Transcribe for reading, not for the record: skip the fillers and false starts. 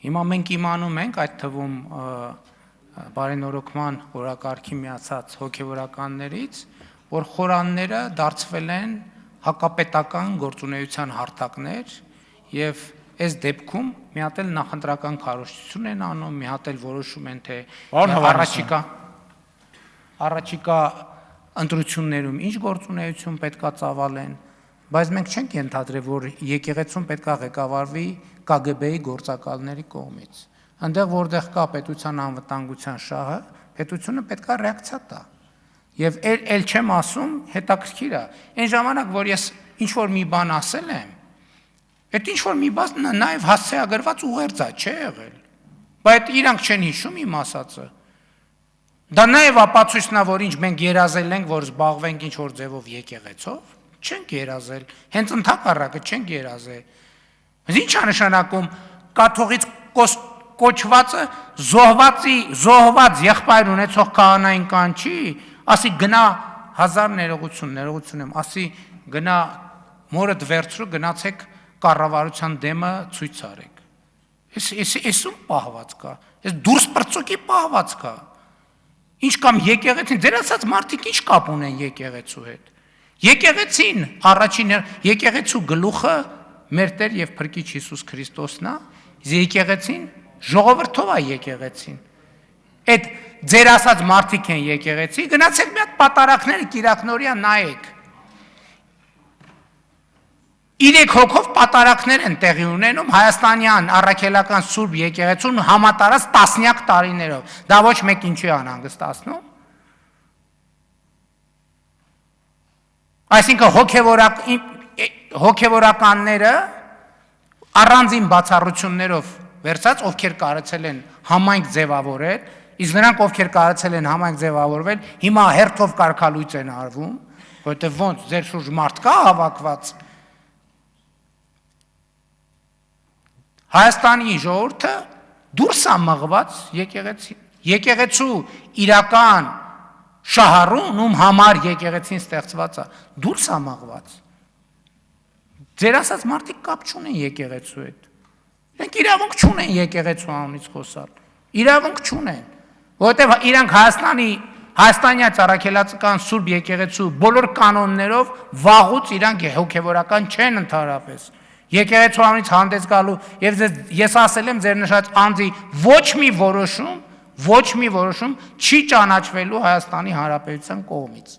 Հիմա մենք իմանում ենք այդ թվում բարենորոգման օրակարգի միացած հոգևորականներից, որ խորանները դարձվել են հակապետական գործունեության հարթակներ եւ այս դեպքում մի հատ էլ նախընտրական քարոզչություն են անում, մի հատ էլ որոշում են թե առաջիկա ընտրություններում ինչ գործունեություն պետքա ծավալեն, բայց մենք չենք ենթադրել, որ եկեղեցուն պետքա ղեկավարվի KGB-ի գործակալների կողմից։ Այնտեղ որտեղ կա պետության անվտանգության շահը, պետությունը պետքա ռեակցիա տա։ Եվ էլ չեմ ասում, հետաքրքիր է, այն ժամանակ, որ ես ինչ-որ մի բան ասել եմ, այդ ինչ-որ մի բան նաև հասցեագրված ուղերձ է, չէ եղել, բայց իրանք չեն հիշում իմ ասածը։ Դա նաև ապացույցն է, որ ինչ մենք երազել ենք, որ զբաղվենք ինչ-որ ձևով եկեղեցով, չենք երազել, հենց ընդհակառակը չենք երազել։ Ինչ է նշանակում կաթողիկ կոչվածը զոհված եղբայր ունեցող քահանային կանչի, ասի գնա 1000 ներողություն եմ, ասի գնա մորդ վերցրու, գնացեք կառավարության դեմը ցույց արեք։ Էս ում պահված կա, էս դուրս պրծոկի պահված կա։ Ինչ կամ եկեղեցին, ձեր ասած մարդիկ ինչ կապ ունեն եկեղեցու հետ։ Եկեղեցին, առաջին եկեղեցու գլուխը մեր Տեր եւ Փրկիչ Հիսուս Քրիստոսն է, եկեղեցին ժողովրդով է եկեղեցին։ Այդ ձեր ասած մարդիկ են եկեղեցի, գնացեք մի հատ պատարակները Կիրակնորիա նայեք։ 3 հոգով պատարակներ են տեղի ունենում Հայաստանյան առաքելական Սուրբ եկեղեցուն համատարած տասնյակ տարիներով։ Դա ոչ մեկ ինչի անհանգստացնում։ Այսինքն հոգևորականները առանձին բացառություններով վերցած, ովքեր կարեցել են համայնք ձևավորել, իսկ նրանք ովքեր կարեցել են համայնք ձևավորվել, հիմա հերթով կարգալույծ են արվում, որովհետև ոնց ձեր շուրջ մարդ կա հավաքված։ Հայաստանի ժողովուրդը դուրս է մղված եկեղեցին։ Եկեղեցու իրական շահառուն, ում համար եկեղեցին ստեղծված է, դուրս է մղված։ Ձեր ասած մարդիկ կապ չունեն եկեղեցու հետ։ Իրենք իրավունք չունեն եկեղեցու անունից խոսալ։ Իրավունք չունեն, որովհետև իրանք Հայաստանյաց առաքելական Սուրբ եկեղեցու բոլոր կանոններով վաղուց իրանք հոգևորական չեն ընդհանրապես։ Եկեղեցու անունից հանդես գալու եւ ես ասել եմ ձեր նշած անձի ոչ մի որոշում չի ճանաչվելու Հայաստանի Հանրապետության կողմից։